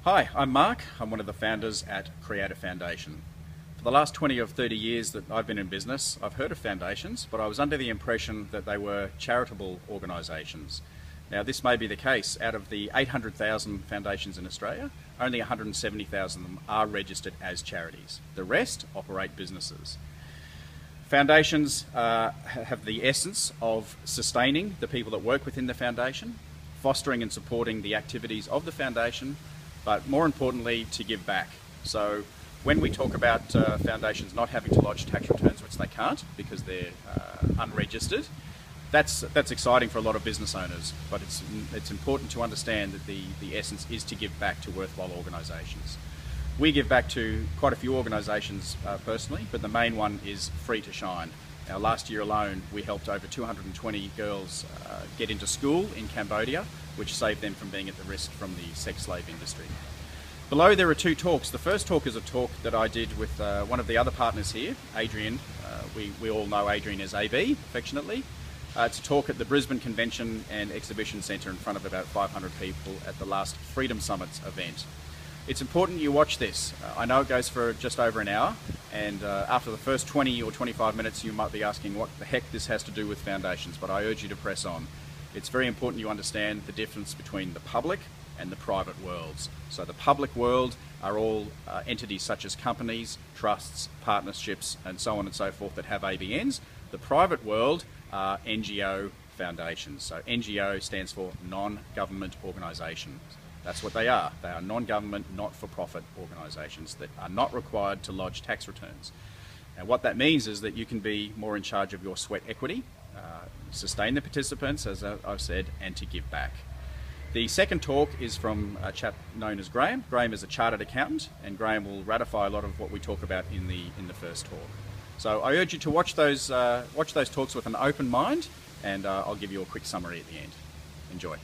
Hi, I'm Mark. I'm one of the founders at CAF Foundation. For the last 20 or 30 years that I've been in business, I've heard of foundations, but I was under the impression that they were charitable organisations. Now, this may be the case. Out of the 800,000 foundations in Australia, only 170,000 of them are registered as charities. The rest operate businesses. Foundations have the essence of sustaining the people that work within the foundation, fostering and supporting the activities of the foundation, but more importantly, to give back. So when we talk about foundations not having to lodge tax returns, which they can't because they're unregistered, that's exciting for a lot of business owners, but it's important to understand that the essence is to give back to worthwhile organisations. We give back to quite a few organisations personally, but the main one is Free to Shine. Now, last year alone, we helped over 220 girls get into school in Cambodia, which saved them from being at the risk from the sex slave industry. Below there are two talks. The first talk is a talk that I did with one of the other partners here, Adrian. We all know Adrian as AB, affectionately. It's a talk at the Brisbane Convention and Exhibition Centre in front of about 500 people at the last Freedom Summits event. It's important you watch this. I know it goes for just over an hour, and after the first 20 or 25 minutes you might be asking what the heck this has to do with foundations, but I urge you to press on. It's very important you understand the difference between the public and the private worlds. So the public world are all entities such as companies, trusts, partnerships, and so on and so forth that have ABNs. The private world are NGO foundations. So NGO stands for non-government organisations. That's what they are. They are non-government, not-for-profit organisations that are not required to lodge tax returns. And what that means is that you can be more in charge of your sweat equity, sustain the participants, as I've said, and to give back. The second talk is from a chap known as Graham. Graham is a chartered accountant, and Graham will ratify a lot of what we talk about in the first talk. So I urge you to watch those talks with an open mind, and I'll give you a quick summary at the end. Enjoy.